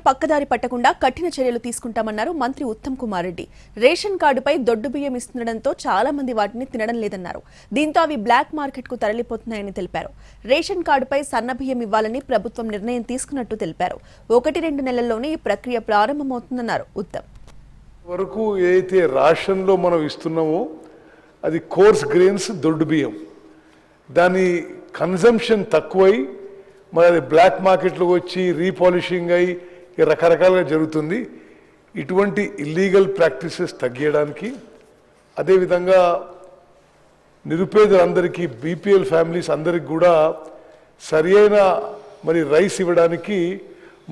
పక్కదారి పట్టకుండా కఠిన చర్యలు తీసుకుంటామన్నారు మంత్రి ఉత్తమ్ కుమార్ రెడ్డి. రేషన్ కార్డుపై దొడ్డు బియ్యం ఇస్తుండటంతో చాలా మంది వాటిని తినడం లేదన్నారు. దీంతో అవి బ్లాక్ మార్కెట్ కు తరలిపోతున్నాయని తెలిపారు. రేషన్ కార్డుపై సన్న బియ్యం ఇవ్వాలని ప్రభుత్వం నిర్ణయం తీసుకున్నట్టు తెలిపారు. 1-2 నెలల్లోనే ఈ ప్రక్రియ ప్రారంభమవుతుందన్నారు ఉత్తమ్. వరకు ఏదైతే రేషన్లో మనం ఇస్తున్నామో అది కోర్స్ గ్రెయిన్స్ దొడ్డు బియ్యం, దాని కన్జంప్షన్ తక్కువై మరి అది బ్లాక్ మార్కెట్లో వచ్చి రీపాలిషింగ్ అయ్యి రకరకాలుగా జరుగుతుంది. ఇటువంటి ఇల్లీగల్ ప్రాక్టీసెస్ తగ్గించడానికి, అదేవిధంగా నిరుపేదలందరికీ బీపీఎల్ ఫ్యామిలీస్ అందరికి కూడా సరి అయిన మరి రైస్ ఇవ్వడానికి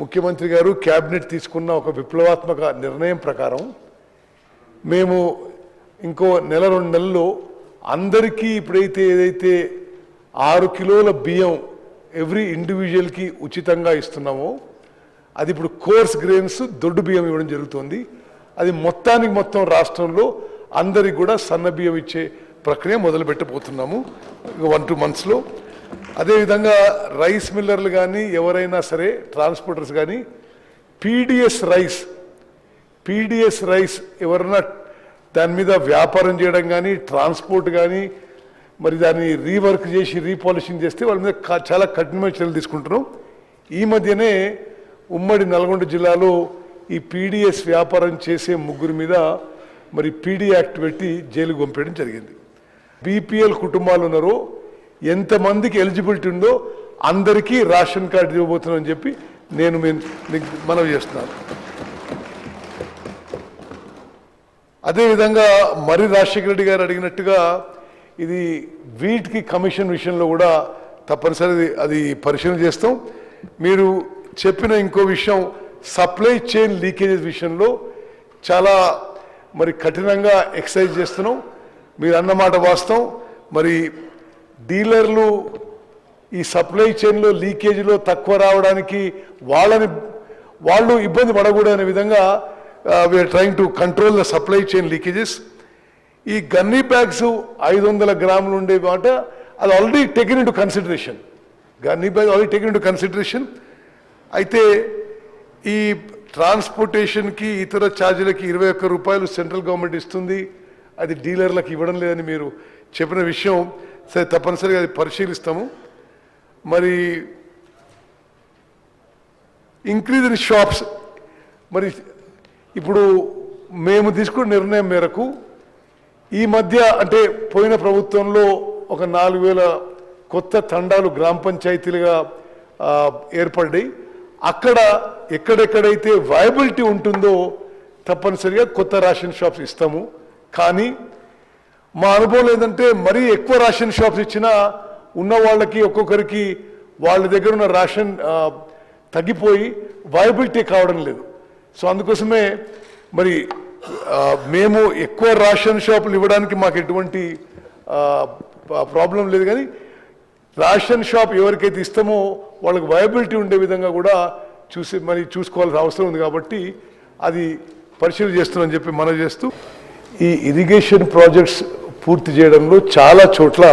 ముఖ్యమంత్రి గారు క్యాబినెట్ తీసుకున్న ఒక విప్లవాత్మక నిర్ణయం ప్రకారం మేము ఇంకో 1-2 నెలల్లో అందరికీ ఇప్పుడైతే ఏదైతే 6 కిలోల బియ్యం ఎవ్రీ ఇండివిజువల్కి ఉచితంగా ఇస్తున్నామో అది ఇప్పుడు కోర్స్ గ్రెయిన్స్ దొడ్డు బియ్యం ఇవ్వడం జరుగుతుంది. అది మొత్తం రాష్ట్రంలో అందరికి కూడా సన్న బియ్యం ఇచ్చే ప్రక్రియ మొదలుపెట్టబోతున్నాము 1-2 మంత్స్లో. అదేవిధంగా రైస్ మిల్లర్లు కానీ ఎవరైనా సరే ట్రాన్స్పోర్టర్స్ కానీ పీడిఎస్ రైస్ ఎవరైనా దాని మీద వ్యాపారం చేయడం కానీ ట్రాన్స్పోర్ట్ కానీ మరి దాన్ని రీవర్క్ చేసి రీపాలిషింగ్ చేస్తే వాళ్ళ మీద చాలా కఠినమైన చర్యలు తీసుకుంటున్నాం. ఈ మధ్యనే ఉమ్మడి నల్గొండ జిల్లాలో ఈ పీడిఎస్ వ్యాపారం చేసే 3 మీద మరి పీడీ యాక్ట్ పెట్టి జైలుకు పంపేయడం జరిగింది. బీపీఎల్ కుటుంబాలు ఉన్నారో ఎంతమందికి ఎలిజిబిలిటీ ఉందో అందరికీ రేషన్ కార్డు ఇవ్వబోతున్నాం అని చెప్పి నేను మనవి చేస్తున్నాను. అదేవిధంగా మరి రాజశేఖర రెడ్డి గారు అడిగినట్టుగా ఇది వీటికి కమిషన్ విషయంలో కూడా తప్పనిసరి అది పరిశీలన చేస్తాం. మీరు చెప్పిన ఇంకో విషయం సప్లై చైన్ లీకేజెస్ విషయంలో చాలా మరి కఠినంగా ఎక్సైజ్ చేస్తున్నాం. మీరు అన్నమాట వాస్తవం. మరి డీలర్లు ఈ సప్లై చైన్లో లీకేజీలో తక్కువ రావడానికి వాళ్ళు ఇబ్బంది పడకూడదనే విధంగా we're trying to control the supply chain leakages. ఈ గన్నీ బ్యాగ్స్ 500 గ్రాములు ఉండే మాట అది already taken into consideration. Gunny bag already taken into consideration. అయితే ఈ ట్రాన్స్పోర్టేషన్కి ఇతర ఛార్జీలకి 21 రూపాయలు సెంట్రల్ గవర్నమెంట్ ఇస్తుంది, అది డీలర్లకు ఇవ్వడం లేదని మీరు చెప్పిన విషయం సరే తప్పనిసరిగా అది పరిశీలిస్తాము. మరి ఇంక్రీజ్ ఇన్ షాప్స్, మరి ఇప్పుడు మేము తీసుకున్న నిర్ణయం మేరకు ఈ మధ్య అంటే పోయిన ప్రభుత్వంలో ఒక 4000 కొత్త తండాలు గ్రామ పంచాయతీలుగా ఏర్పడ్డాయి. అక్కడ ఎక్కడెక్కడైతే వయబిలిటీ ఉంటుందో తప్పనిసరిగా కొత్త రేషన్ షాప్స్ ఇస్తాము. కానీ మా అనుభవం ఏంటంటే మరీ ఎక్కువ రేషన్ షాప్స్ ఇచ్చినా ఉన్న వాళ్ళకి ఒక్కొక్కరికి వాళ్ళ దగ్గర ఉన్న రేషన్ తగ్గిపోయి వయబిలిటీ కావడం లేదు. సో అందుకోసమే మరి మేము ఎక్కువ రేషన్ షాపులు ఇవ్వడానికి మాకు ఎటువంటి ప్రాబ్లం లేదు. కానీ రేషన్ షాప్ ఎవరికైతే ఇస్తామో వాళ్ళకి వయబిలిటీ ఉండే విధంగా కూడా చూసుకోవాల్సిన అవసరం ఉంది. కాబట్టి అది పరిశీలన చేస్తున్నామని చెప్పి మనవి చేస్తూ, ఈ ఇరిగేషన్ ప్రాజెక్ట్స్ పూర్తి చేయడంలో చాలా చోట్ల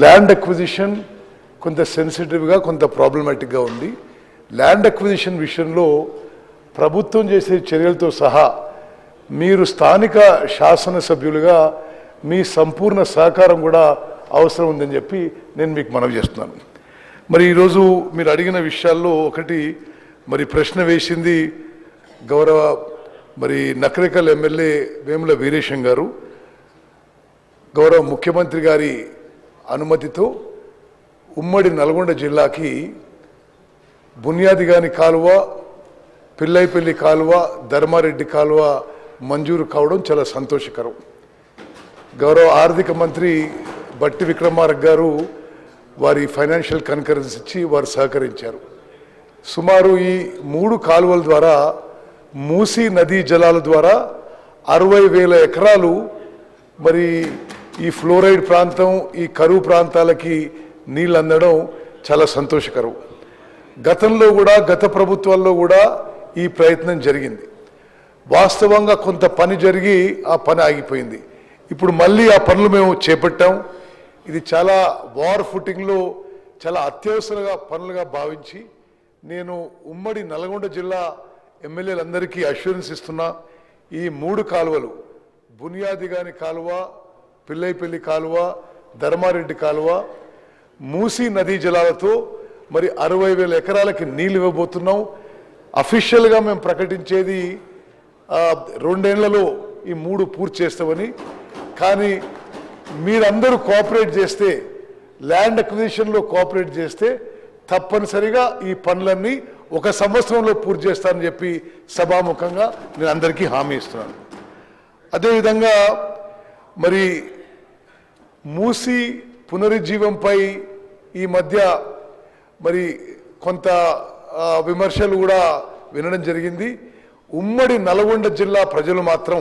ల్యాండ్ అక్విజిషన్ కొంత సెన్సిటివ్గా కొంత ప్రాబ్లమాటిక్గా ఉంది. ల్యాండ్ అక్విజిషన్ విషయంలో ప్రభుత్వం చేసే చర్యలతో సహా మీరు స్థానిక శాసనసభ్యులుగా మీ సంపూర్ణ సహకారం కూడా అవసరం ఉందని చెప్పి నేను మీకు మనవి చేస్తున్నాను. మరి ఈరోజు మీరు అడిగిన విషయాల్లో ఒకటి మరి ప్రశ్న వేసింది గౌరవ మరి నకరేకల్ ఎమ్మెల్యే వేముల వీరేశం గారు. గౌరవ ముఖ్యమంత్రి గారి అనుమతితో ఉమ్మడి నల్గొండ జిల్లాకి బునియాదిగాని కాలువ, పిల్లైపల్లి కాలువ, ధర్మారెడ్డి కాలువ మంజూరు కావడం చాలా సంతోషకరం. గౌరవ ఆర్థిక మంత్రి బట్టి విక్రమార్క గారు వారి ఫైనాన్షియల్ కన్కరెన్స్ ఇచ్చి వారు సహకరించారు. సుమారు ఈ 3 కాలువల ద్వారా మూసీ నదీ జలాల ద్వారా 60,000 ఎకరాలు మరి ఈ ఫ్లోరైడ్ ప్రాంతం, ఈ కరువు ప్రాంతాలకి నీళ్ళు అందడం చాలా సంతోషకరం. గతంలో కూడా గత ప్రభుత్వాల్లో కూడా ఈ ప్రయత్నం జరిగింది. వాస్తవంగా కొంత పని జరిగి ఆ పని ఆగిపోయింది. ఇప్పుడు మళ్ళీ ఆ పనులు మేము చేపట్టాం. ఇది చాలా వార్ ఫుటింగ్లో చాలా అత్యవసర పనులుగా భావించి నేను ఉమ్మడి నల్గొండ జిల్లా ఎమ్మెల్యేలందరికీ అష్యూరెన్స్ ఇస్తున్నా, ఈ 3 కాలువలు బునియాదిగాని కాలువ, పిల్లైపల్లి కాలువ, ధర్మారెడ్డి కాలువ, మూసీ నదీ జలాలతో మరి 60,000 ఎకరాలకి నీళ్ళు ఇవ్వబోతున్నాం. అఫీషియల్గా మేము ప్రకటించేది 2 ఏళ్లలో ఈ 3 పూర్తి చేస్తామని. కానీ మీరందరూ కోఆపరేట్ చేస్తే, ల్యాండ్ అక్విజిషన్లో కోఆపరేట్ చేస్తే తప్పనిసరిగా ఈ పనులన్నీ 1 సంవత్సరంలో పూర్తి చేస్తానని చెప్పి సభాముఖంగా నేను అందరికీ హామీ ఇస్తున్నాను. అదేవిధంగా మరి మూసీ పునరుజ్జీవంపై ఈ మధ్య మరి కొంత విమర్శలు కూడా వినడం జరిగింది. ఉమ్మడి నల్గొండ జిల్లా ప్రజలు మాత్రం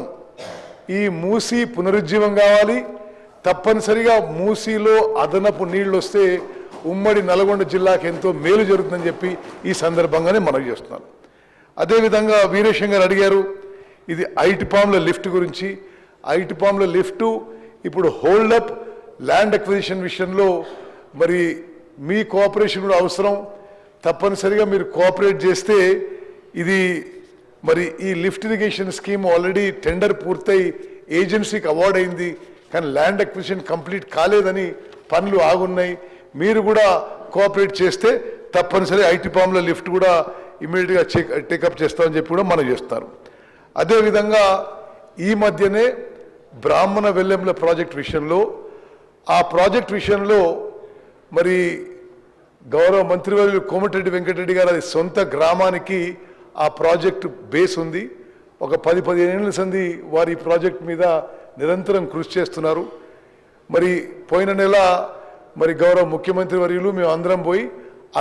ఈ మూసీ పునరుజ్జీవం కావాలి, తప్పనిసరిగా మూసీలో అదనపు నీళ్లు వస్తే ఉమ్మడి నల్గొండ జిల్లాకి ఎంతో మేలు జరుగుతుందని చెప్పి ఈ సందర్భంగానే మనవి చేస్తున్నాను. అదేవిధంగా వీరేశం గారు అడిగారు ఇది ఐటిపామ్ల లిఫ్ట్ గురించి. ఐటిపామ్ల లిఫ్టు ఇప్పుడు హోల్డప్ ల్యాండ్ అక్విజిషన్ విషయంలో మరి మీ కోఆపరేషన్ కూడా అవసరం. తప్పనిసరిగా మీరు కోఆపరేట్ చేస్తే ఇది మరి ఈ lift irrigation scheme already tender పూర్తయి ఏజెన్సీకి అవార్డ్ అయింది, కానీ ల్యాండ్ అక్విజిషన్ కంప్లీట్ కాలేదని పనులు ఆగున్నాయి. మీరు కూడా కోఆపరేట్ చేస్తే తప్పనిసరి ఐటిపామ్ల లిఫ్ట్ కూడా ఇమీడియట్గా టేకప్ చేస్తామని చెప్పి కూడా మనం చేస్తారు. అదేవిధంగా ఈ మధ్యనే బ్రాహ్మణ వెల్లెంల ప్రాజెక్ట్ విషయంలో, ఆ ప్రాజెక్ట్ విషయంలో మరి గౌరవ మంత్రివర్యులు కోమటిరెడ్డి వెంకటరెడ్డి గారు అది సొంత గ్రామానికి ఆ ప్రాజెక్టు బేస్ ఉంది. ఒక 10-15 ఏళ్ల సంది వారి ప్రాజెక్ట్ మీద నిరంతరం కృషి చేస్తున్నారు. మరి పోయిన నెల మరి గౌరవ ముఖ్యమంత్రి వర్యులు మేము అందరం పోయి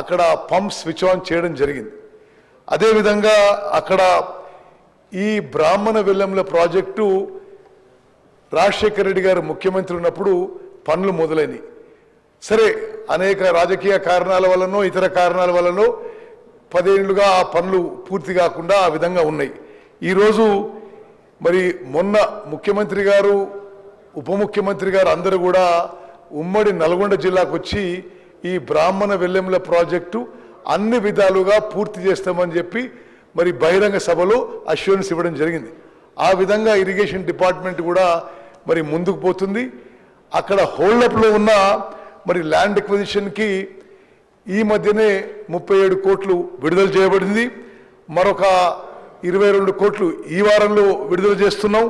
అక్కడ పంప్ స్విచ్ ఆన్ చేయడం జరిగింది. అదేవిధంగా అక్కడ ఈ బ్రాహ్మణ వెల్లెంల ప్రాజెక్టు రాజశేఖర రెడ్డి గారు ముఖ్యమంత్రి ఉన్నప్పుడు పనులు మొదలైనవి. సరే, అనేక రాజకీయ కారణాల వల్లనో ఇతర కారణాల వల్లనో 10 ఏళ్లుగా ఆ పనులు పూర్తి కాకుండా ఆ విధంగా ఉన్నాయి. ఈరోజు మరి మొన్న ముఖ్యమంత్రి గారు, ఉప ముఖ్యమంత్రి గారు అందరూ కూడా ఉమ్మడి నల్గొండ జిల్లాకు వచ్చి ఈ బ్రాహ్మణ వెల్లెంల ప్రాజెక్టు అన్ని విధాలుగా పూర్తి చేస్తామని చెప్పి మరి బహిరంగ సభలో అష్యూరెన్స్ ఇవ్వడం జరిగింది. ఆ విధంగా ఇరిగేషన్ డిపార్ట్మెంట్ కూడా మరి ముందుకు పోతుంది. అక్కడ హోల్డప్లో ఉన్న మరి ల్యాండ్ ఎక్విజిషన్కి ఈ మధ్యనే 37 కోట్లు విడుదల చేయబడింది. మరొక 22 కోట్లు ఈ వారంలో విడుదల చేస్తున్నాం.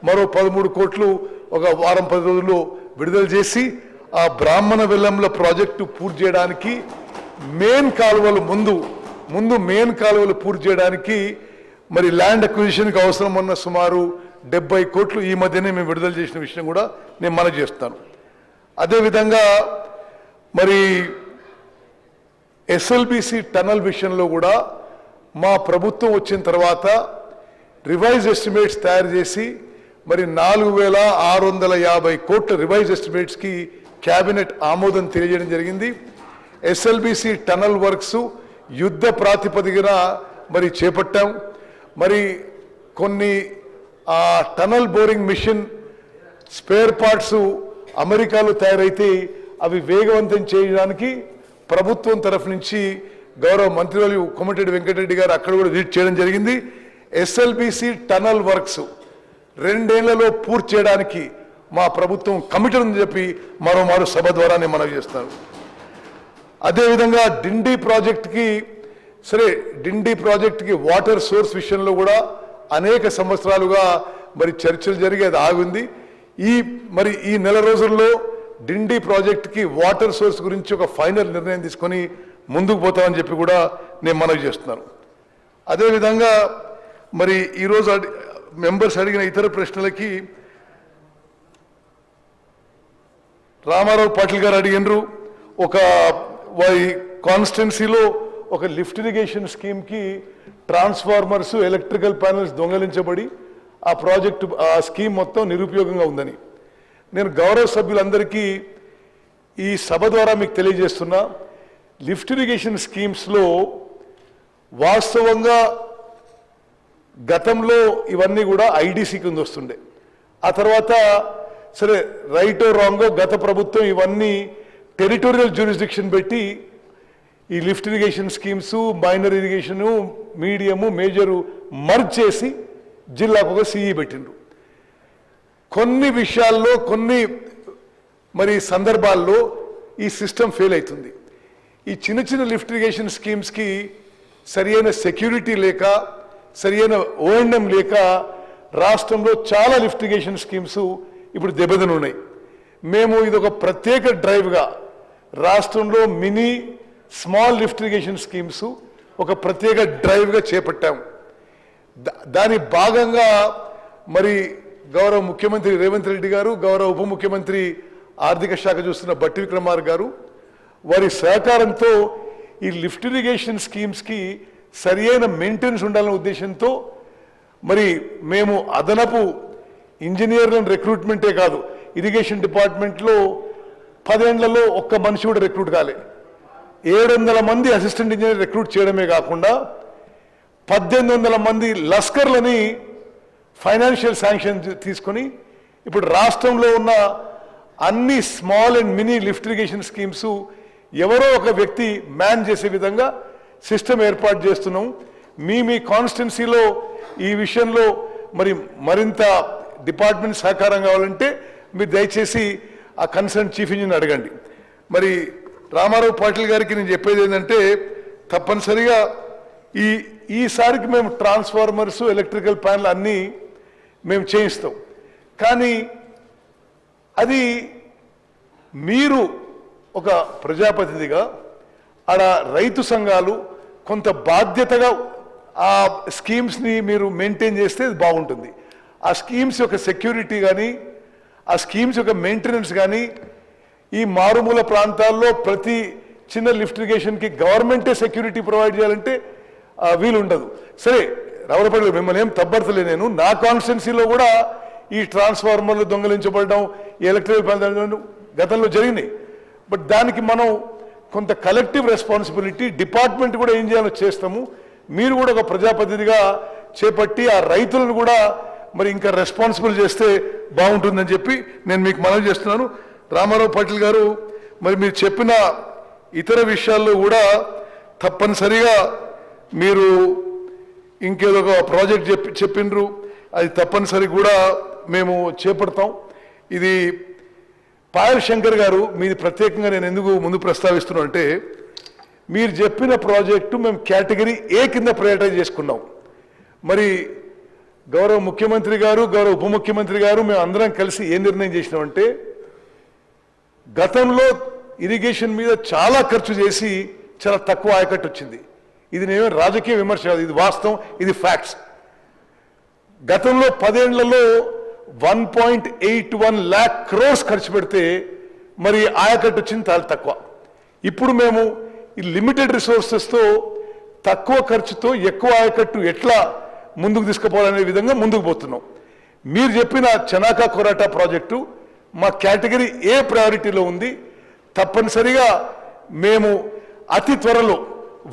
మరో 13 కోట్లు ఒక వారం 10 రోజుల్లో విడుదల చేసి ఆ బ్రాహ్మణ వెల్లంల ప్రాజెక్టు పూర్తి చేయడానికి మెయిన్ కాలువలు ముందు మెయిన్ కాలువలు పూర్తి చేయడానికి మరి ల్యాండ్ అక్విజిషన్కి అవసరం ఉన్న సుమారు 70 కోట్లు ఈ మధ్యనే మేము విడుదల చేసిన విషయం కూడా నేను మనవి చేస్తాను. అదేవిధంగా మరి ఎస్ఎల్బిసి టనల్ విషయంలో కూడా మా ప్రభుత్వం వచ్చిన తర్వాత రివైజ్ ఎస్టిమేట్స్ తయారు చేసి మరి 4,650 కోట్ల రివైజ్ ఎస్టిమేట్స్కి క్యాబినెట్ ఆమోదం తెలియజేయడం జరిగింది. ఎస్ఎల్బిసి టనల్ వర్క్స్ యుద్ధ ప్రాతిపదికన మరి చేపట్టాం. మరి కొన్ని tunnel boring machine spare parts అమెరికాలో తయారైతే అవి వేగవంతం చేయడానికి ప్రభుత్వం తరఫు నుంచి గౌరవ మంత్రివర్యులు కోమటిరెడ్డి వెంకటరెడ్డి గారు అక్కడ కూడా విజిట్ చేయడం జరిగింది. ఎస్ఎల్బిసి టనల్ వర్క్స్ 2 ఏళ్లలో పూర్తి చేయడానికి మా ప్రభుత్వం కమిటెడ్ అని చెప్పి మరోమారు సభ ద్వారా నేను మనవి చేస్తాను. అదేవిధంగా డిండి ప్రాజెక్టుకి వాటర్ సోర్స్ విషయంలో కూడా అనేక సంవత్సరాలుగా మరి చర్చలు జరిగి అది ఆగింది. ఈ నెల రోజుల్లో డిండి ప్రాజెక్టుకి వాటర్ సోర్స్ గురించి ఒక ఫైనల్ నిర్ణయం తీసుకొని ముందుకు పోతామని చెప్పి కూడా నేను మనవి చేస్తున్నాను. అదేవిధంగా మరి ఈరోజు మెంబర్స్ అడిగిన ఇతర ప్రశ్నలకి రామారావు పాటిల్ గారు అడిగినారు. ఒక వారి కాన్స్టిట్యున్సీలో ఒక లిఫ్ట్ ఇరిగేషన్ స్కీమ్కి ట్రాన్స్ఫార్మర్స్, ఎలక్ట్రికల్ ప్యానెల్స్ దొంగలించబడి ఆ ప్రాజెక్టు ఆ స్కీమ్ మొత్తం నిరుపయోగంగా ఉందని నేను గౌరవ సభ్యులందరికీ ఈ సభ ద్వారా మీకు తెలియజేస్తున్నా. లిఫ్ట్ ఇరిగేషన్ స్కీమ్స్లో వాస్తవంగా గతంలో ఇవన్నీ కూడా ఐడిసి కింద వస్తుండే. ఆ తర్వాత సరే రైటో రాంగో గత ప్రభుత్వం ఇవన్నీ టెరిటోరియల్ జ్యూరిస్డిక్షన్ పెట్టి ఈ lift irrigation schemes, minor irrigation, medium, major merge చేసి జిల్లాకు ఒక సిఈ పెట్టిండ్రు. కొన్ని విషయాల్లో, కొన్ని మరి సందర్భాల్లో ఈ సిస్టమ్ ఫెయిల్ అవుతుంది. ఈ చిన్న చిన్న లిఫ్ట్ ఇరిగేషన్ స్కీమ్స్కి సరియైన సెక్యూరిటీ లేక, సరియైన ఓఎండ్ఎం లేక రాష్ట్రంలో చాలా లిఫ్ట్ ఇరిగేషన్ స్కీమ్స్ ఇప్పుడు దెబ్బతినున్నాయి. మేము ఇది ఒక ప్రత్యేక డ్రైవ్గా రాష్ట్రంలో mini small lift irrigation schemes ఒక ప్రత్యేక డ్రైవ్గా చేపట్టాము. దాని భాగంగా మరి గౌరవ ముఖ్యమంత్రి రేవంత్ రెడ్డి గారు, గౌరవ ఉప ముఖ్యమంత్రి ఆర్థిక శాఖ చూస్తున్న బట్టి విక్రమార్ గారు వారి సహకారంతో ఈ లిఫ్ట్ ఇరిగేషన్ స్కీమ్స్కి సరియైన మెయింటెనెన్స్ ఉండాలనే ఉద్దేశంతో మరి మేము అదనపు ఇంజనీర్లను రిక్రూట్మెంటే కాదు, ఇరిగేషన్ డిపార్ట్మెంట్లో 10 ఏళ్లలో ఒక్క మనిషి కూడా రిక్రూట్ కాలే. 700 మంది అసిస్టెంట్ ఇంజనీర్ రిక్రూట్ చేయడమే కాకుండా 1800 మంది లస్కర్లని ఫైనాన్షియల్ శాంక్షన్ తీసుకొని ఇప్పుడు రాష్ట్రంలో ఉన్న అన్ని small and mini lift irrigation schemes ఎవరో ఒక వ్యక్తి మ్యాన్ చేసే విధంగా సిస్టమ్ ఏర్పాటు చేస్తున్నాం. మీ కాన్స్టిట్యున్సీలో ఈ విషయంలో మరింత డిపార్ట్మెంట్ సహకారం కావాలంటే మీరు దయచేసి ఆ కన్సర్న్ చీఫ్ ఇంజనీర్ అడగండి. మరి రామారావు పాటిల్ గారికి నేను చెప్పేది ఏంటంటే తప్పనిసరిగా ఈసారికి మేము ట్రాన్స్ఫార్మర్స్, ఎలక్ట్రికల్ ప్యానల్ అన్నీ మేము చేయిస్తాం. కానీ అది మీరు ఒక ప్రజాప్రతినిధిగా ఆడ రైతు సంఘాలు కొంత బాధ్యతగా ఆ స్కీమ్స్ని మీరు మెయింటైన్ చేస్తే అది బాగుంటుంది. ఆ స్కీమ్స్ యొక్క సెక్యూరిటీ కానీ, ఆ స్కీమ్స్ యొక్క మెయింటెనెన్స్ కానీ ఈ మారుమూల ప్రాంతాల్లో ప్రతి చిన్న లిఫ్ట్ ఇరిగేషన్కి గవర్నమెంటే సెక్యూరిటీ ప్రొవైడ్ చేయాలంటే వీలు ఉండదు. సరే రావులపల్లి మిమ్మల్ని ఏం తబ్బర్తలే, నేను నా కాన్స్టిట్యున్సీలో కూడా ఈ ట్రాన్స్ఫార్మర్లు దొంగలించబడడం, ఎలక్ట్రికల్ ప్లాంట్ గతంలో జరిగినాయి. బట్ దానికి మనం కొంత కలెక్టివ్ రెస్పాన్సిబిలిటీ డిపార్ట్మెంట్ కూడా ఏం చేయాలో చేస్తాము. మీరు కూడా ఒక ప్రజాప్రతినిధిగా చేపట్టి ఆ రైతులను కూడా మరి ఇంకా రెస్పాన్సిబుల్ చేస్తే బాగుంటుందని చెప్పి నేను మీకు మనవి చేస్తున్నాను. రామారావు పాటిల్ గారు, మరి మీరు చెప్పిన ఇతర విషయాల్లో కూడా తప్పనిసరిగా మీరు ఇంకేదో ఒక ప్రాజెక్ట్ చెప్పిండ్రు, అది తప్పనిసరి కూడా మేము చేపడతాం. ఇది పాయల్ శంకర్ గారు, మీది ప్రత్యేకంగా నేను ఎందుకు ముందు ప్రస్తావిస్తున్నాను అంటే మీరు చెప్పిన ప్రాజెక్టు మేము కేటగిరీ ఏ కింద ప్రయారిటైజ్ చేసుకున్నాం. మరి గౌరవ ముఖ్యమంత్రి గారు, గౌరవ ఉప ముఖ్యమంత్రి గారు మేము అందరం కలిసి ఏ నిర్ణయం చేసినామంటే గతంలో ఇరిగేషన్ మీద చాలా ఖర్చు చేసి చాలా తక్కువ ఆయకట్టు వచ్చింది. ఇది నేను రాజకీయ విమర్శ కాదు, ఇది వాస్తవం, ఇది ఫ్యాక్ట్స్. గతంలో 10 ఏళ్లలో 1.81 lakh crores ఖర్చు పెడితే మరి ఆయకట్టు వచ్చింది చాలా తక్కువ. ఇప్పుడు మేము ఈ లిమిటెడ్ రిసోర్సెస్తో తక్కువ ఖర్చుతో ఎక్కువ ఆయకట్టు ఎట్లా ముందుకు తీసుకుపోవాలనే విధంగా ముందుకు పోతున్నాం. మీరు చెప్పిన చనాకా కొరాటా ప్రాజెక్టు మా కేటగిరీ ఏ ప్రయారిటీలో ఉంది. తప్పనిసరిగా మేము అతి త్వరలో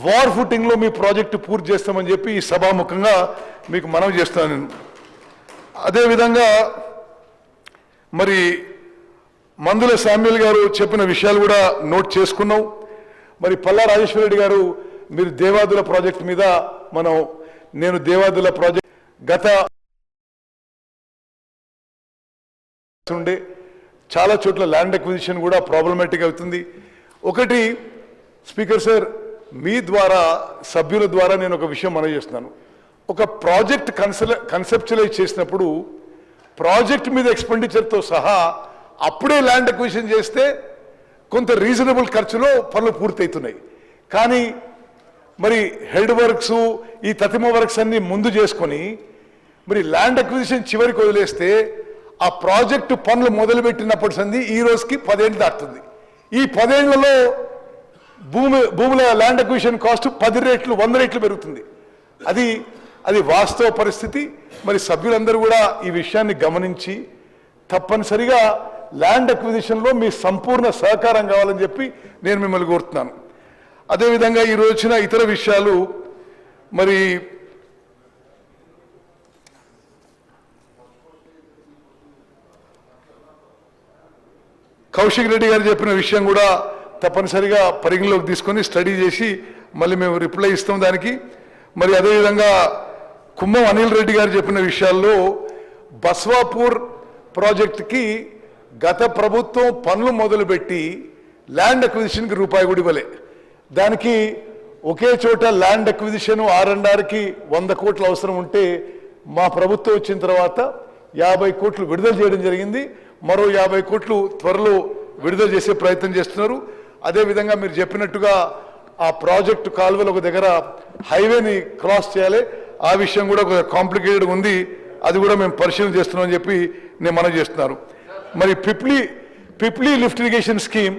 వార్ ఫుటింగ్లో మీ ప్రాజెక్టు పూర్తి చేస్తామని చెప్పి ఈ సభాముఖంగా మీకు మనవి చేస్తాను. అదేవిధంగా మరి మందుల శామ్యుల్ గారు చెప్పిన విషయాలు కూడా నోట్ చేసుకున్నాం. మరి పల్లా రాజేశ్వర రెడ్డి గారు, మీరు దేవాదుల ప్రాజెక్ట్ మీద నేను దేవాదుల ప్రాజెక్ట్ గత ఉండే చాలా చోట్ల ల్యాండ్ అక్విజిషన్ కూడా ప్రాబ్లమాటిక్ అవుతుంది. ఒకటి స్పీకర్ సార్, మీ ద్వారా సభ్యుల ద్వారా నేను ఒక విషయం మనవి చేస్తున్నాను. ఒక ప్రాజెక్ట్ కన్సెప్చువలైజ్ చేసినప్పుడు ప్రాజెక్ట్ మీద ఎక్స్పెండిచర్తో సహా అప్పుడే ల్యాండ్ అక్విజిషన్ చేస్తే కొంత రీజనబుల్ ఖర్చులో పనులు పూర్తవుతున్నాయి. కానీ మరి హెడ్ వర్క్స్, ఈ తతిమ వర్క్స్ అన్ని ముందు చేసుకొని మరి ల్యాండ్ అక్విజిషన్ చివరికి వదిలేస్తే ఆ ప్రాజెక్టు పనులు మొదలుపెట్టినప్పటి సంది ఈ రోజుకి 10 ఏళ్ళు దాటుతుంది. ఈ 10 ఏళ్లలో భూముల ల్యాండ్ అక్విజిషన్ కాస్ట్ 10 రెట్లు 100 రెట్లు పెరుగుతుంది. అది వాస్తవ పరిస్థితి. మరి సభ్యులందరూ కూడా ఈ విషయాన్ని గమనించి తప్పనిసరిగా ల్యాండ్ అక్విజిషన్లో మీ సంపూర్ణ సహకారం కావాలని చెప్పి నేను మిమ్మల్ని కోరుతున్నాను. అదేవిధంగా ఈరోజు వచ్చిన ఇతర విషయాలు, మరి కౌశిక్ రెడ్డి గారు చెప్పిన విషయం కూడా తప్పనిసరిగా పరిగణలోకి తీసుకొని స్టడీ చేసి మళ్ళీ మేము రిప్లై ఇస్తాం దానికి. మరి అదేవిధంగా కుమ్మం అనిల్ రెడ్డి గారు చెప్పిన విషయాల్లో బస్వాపూర్ ప్రాజెక్టుకి గత ప్రభుత్వం పనులు మొదలుపెట్టి ల్యాండ్ అక్విజిషన్కి రూపాయి కూడా ఇవ్వలే. దానికి ఒకే చోట ల్యాండ్ అక్విజిషన్ R&Rకి 100 కోట్లు అవసరం ఉంటే మా ప్రభుత్వం వచ్చిన తర్వాత 50 కోట్లు విడుదల చేయడం జరిగింది. మరో 50 కోట్లు త్వరలో విడుదల చేసే ప్రయత్నం చేస్తున్నారు. అదేవిధంగా మీరు చెప్పినట్టుగా ఆ ప్రాజెక్టు కాలువలు ఒక దగ్గర హైవేని క్రాస్ చేయాలి. ఆ విషయం కూడా ఒక కాంప్లికేటెడ్ ఉంది. అది కూడా మేము పరిశీలన చేస్తున్నామని చెప్పి నేను మనవి చేస్తున్నాను. మరి పిప్లీ లిఫ్ట్ ఇరిగేషన్ స్కీమ్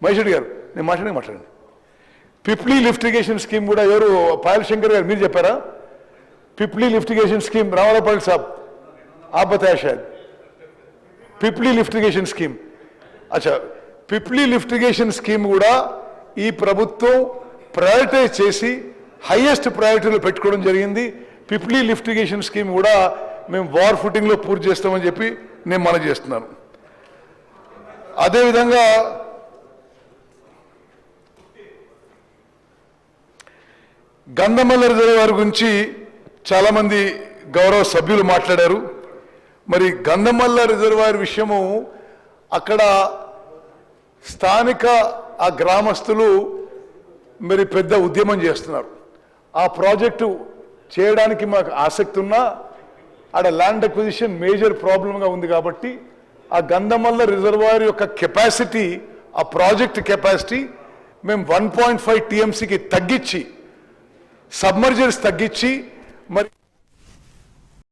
మహేశ్వరి గారు నేను మాట్లాడండి. పిప్లీ లిఫ్ట్ ఇరిగేషన్ స్కీమ్ కూడా ఎవరు పాయల్ శంకర్ గారు మీరు చెప్పారా? Pipli lift irrigation scheme Rama Rao Patil సాబ్ आप बताया शायद పిప్లీ లిఫ్ట్ ఇరిగేషన్ స్కీమ్. అచ్చా, పిప్లీ లిఫ్ట్ ఇరిగేషన్ స్కీమ్ కూడా ఈ ప్రభుత్వం ప్రయారిటైజ్ చేసి హైయెస్ట్ ప్రయారిటీలో పెట్టుకోవడం జరిగింది. పిప్లీ లిఫ్ట్ ఇరిగేషన్ స్కీమ్ కూడా మేము వార్ ఫుటింగ్లో పూర్తి చేస్తామని చెప్పి నేను మనవి చేస్తున్నాను. అదేవిధంగా గంధమల్ల రిజర్వాయర్ గురించి చాలామంది గౌరవ సభ్యులు మాట్లాడారు. మరి గంధమల్ల రిజర్వాయర్ విషయము అక్కడ స్థానిక ఆ గ్రామస్తులు మరి పెద్ద ఉద్యమం చేస్తున్నారు. ఆ ప్రాజెక్టు చేయడానికి మాకు ఆసక్తి ఉన్నా ఆడ ల్యాండ్ అక్విజిషన్ మేజర్ ప్రాబ్లంగా ఉంది కాబట్టి ఆ గంధమల్ల రిజర్వాయర్ యొక్క కెపాసిటీ, ఆ ప్రాజెక్ట్ కెపాసిటీ మేము 1.5 TMCకి తగ్గించి, సబ్మర్జర్స్ తగ్గించి మరి